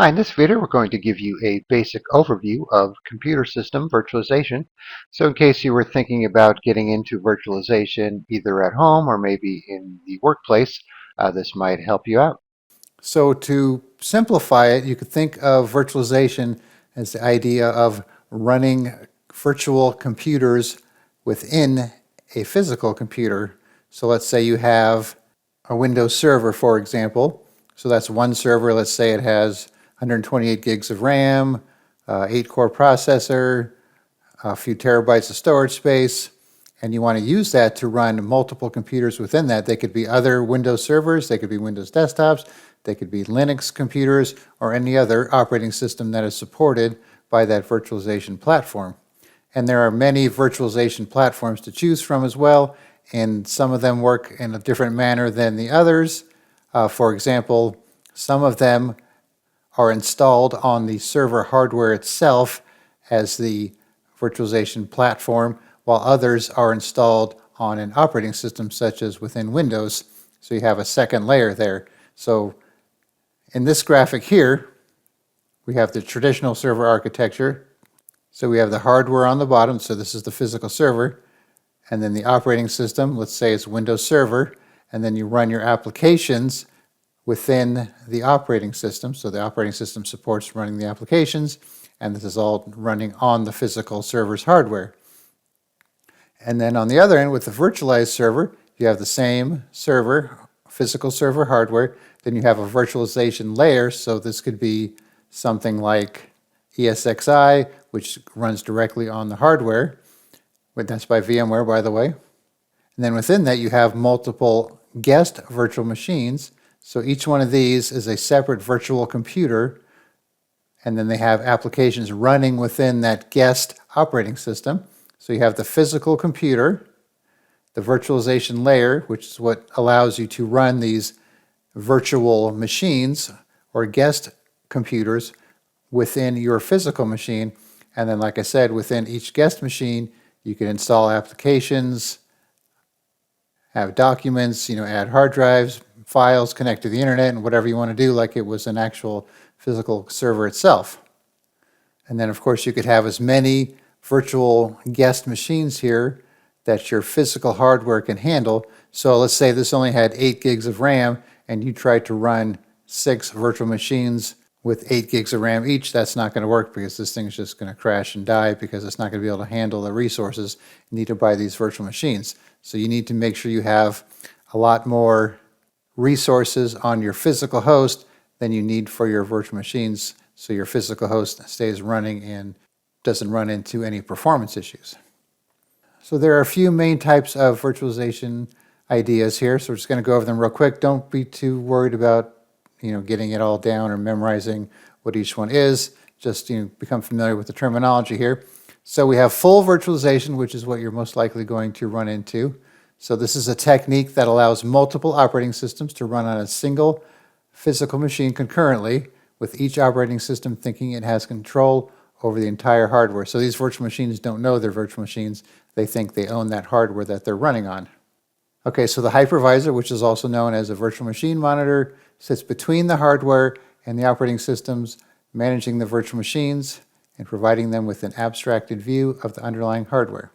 Hi, in this video we're going to give you a basic overview of computer system virtualization. So in case you were thinking about getting into virtualization either at home or maybe in the workplace, this might help you out. So to simplify it, you could think of virtualization as the idea of running virtual computers within a physical computer. So let's say you have a Windows server, for example. So that's one server. Let's say it has 128 gigs of RAM, 8-core processor, a few terabytes of storage space, and you want to use that to run multiple computers within that. They could be other Windows servers, they could be Windows desktops, they could be Linux computers, or any other operating system that is supported by that virtualization platform. And there are many virtualization platforms to choose from as well, and some of them work in a different manner than the others. For example, some of them are installed on the server hardware itself as the virtualization platform, while others are installed on an operating system such as within Windows. So you have a second layer there. So in this graphic here, we have the traditional server architecture. So we have the hardware on the bottom, so this is the physical server, and then the operating system, let's say it's Windows Server, and then you run your applications within the operating system. So the operating system supports running the applications, and this is all running on the physical server's hardware. And then on the other end, with the virtualized server, you have the same server, physical server hardware, then you have a virtualization layer, so this could be something like ESXi, which runs directly on the hardware. That's by VMware, by the way. And then within that, you have multiple guest virtual machines. So each one of these is a separate virtual computer, and then they have applications running within that guest operating system. So you have the physical computer, the virtualization layer, which is what allows you to run these virtual machines or guest computers within your physical machine. And then, like I said, within each guest machine, you can install applications, have documents, add hard drives, files, connect to the internet, and whatever you want to do like it was an actual physical server itself. And then, of course, you could have as many virtual guest machines here that your physical hardware can handle. So let's say this only had 8 gigs of RAM, and you tried to run 6 virtual machines with 8 gigs of RAM each. That's not going to work because this thing is just going to crash and die because it's not going to be able to handle the resources needed by these virtual machines. So you need to make sure you have a lot more resources on your physical host than you need for your virtual machines, so your physical host stays running and doesn't run into any performance issues. So there are a few main types of virtualization ideas here, so we're just going to go over them real quick. Don't be too worried about getting it all down or memorizing what each one is. Just become familiar with the terminology here. So we have full virtualization, which is what you're most likely going to run into. So this is a technique that allows multiple operating systems to run on a single physical machine concurrently, with each operating system thinking it has control over the entire hardware. So these virtual machines don't know they're virtual machines. They think they own that hardware that they're running on. Okay, so the hypervisor, which is also known as a virtual machine monitor, sits between the hardware and the operating systems, managing the virtual machines and providing them with an abstracted view of the underlying hardware.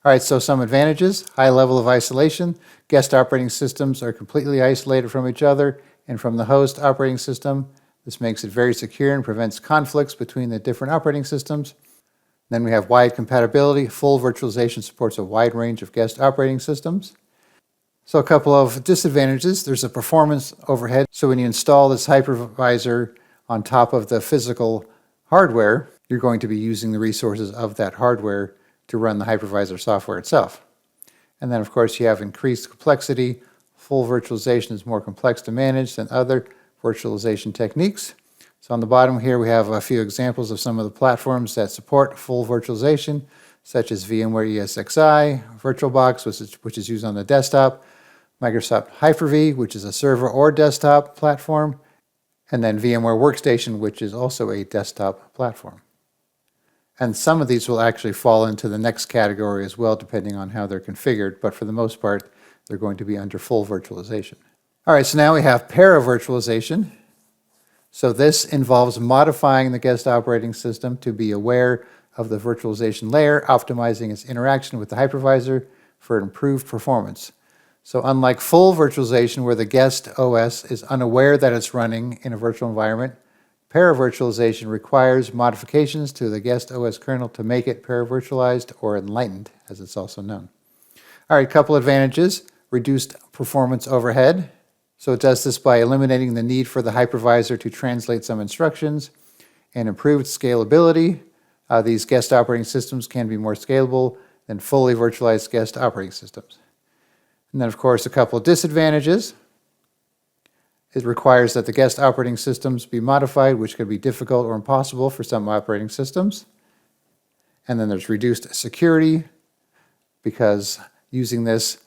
All right, so some advantages: high level of isolation. Guest operating systems are completely isolated from each other and from the host operating system. This makes it very secure and prevents conflicts between the different operating systems. Then we have wide compatibility. Full virtualization supports a wide range of guest operating systems. So a couple of disadvantages. There's a performance overhead. So when you install this hypervisor on top of the physical hardware, you're going to be using the resources of that hardware to run the hypervisor software itself. And then, of course, you have increased complexity. Full virtualization is more complex to manage than other virtualization techniques. So on the bottom here, we have a few examples of some of the platforms that support full virtualization, such as VMware ESXi, VirtualBox, which is used on the desktop, Microsoft Hyper-V, which is a server or desktop platform, and then VMware Workstation, which is also a desktop platform. And some of these will actually fall into the next category as well, depending on how they're configured, but for the most part, they're going to be under full virtualization. All right, so now we have Paravirtualization. So this involves modifying the guest operating system to be aware of the virtualization layer, optimizing its interaction with the hypervisor for improved performance. So unlike full virtualization, where the guest OS is unaware that it's running in a virtual environment, Paravirtualization requires modifications to the guest OS kernel to make it paravirtualized, or enlightened, as it's also known. All right, couple advantages. Reduced performance overhead. So it does this by eliminating the need for the hypervisor to translate some instructions, and improved scalability. These guest operating systems can be more scalable than fully virtualized guest operating systems. And then, of course, a couple of disadvantages. It requires that the guest operating systems be modified, which could be difficult or impossible for some operating systems. And then there's reduced security, because using this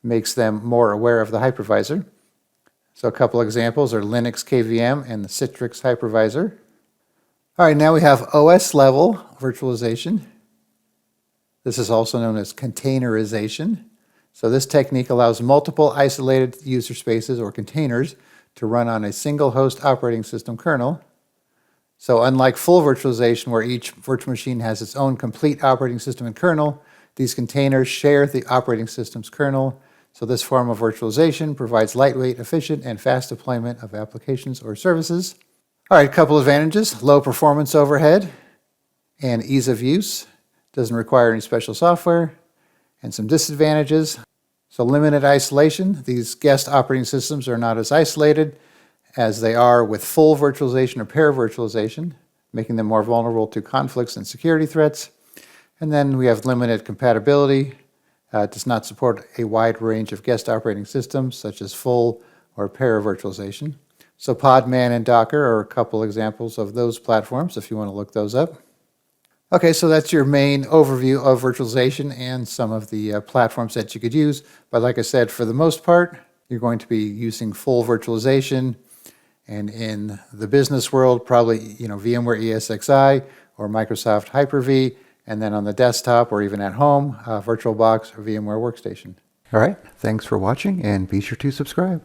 makes them more aware of the hypervisor. So a couple examples are Linux KVM and the Citrix hypervisor. All right, now we have OS level virtualization. This is also known as containerization. So this technique allows multiple isolated user spaces, or containers, to run on a single host operating system kernel. So unlike full virtualization, where each virtual machine has its own complete operating system and kernel, these containers share the operating system's kernel. So this form of virtualization provides lightweight, efficient, and fast deployment of applications or services. All right, a couple advantages: low performance overhead and ease of use. Doesn't require any special software. And some disadvantages. So limited isolation. These guest operating systems are not as isolated as they are with full virtualization or paravirtualization, making them more vulnerable to conflicts and security threats. And then we have limited compatibility. It does not support a wide range of guest operating systems, such as full or paravirtualization. So Podman and Docker are a couple examples of those platforms, if you want to look those up. Okay, so that's your main overview of virtualization and some of the platforms that you could use. But like I said, for the most part, you're going to be using full virtualization. And in the business world, probably VMware ESXi or Microsoft Hyper-V. And then on the desktop or even at home, VirtualBox or VMware Workstation. All right, thanks for watching, and be sure to subscribe.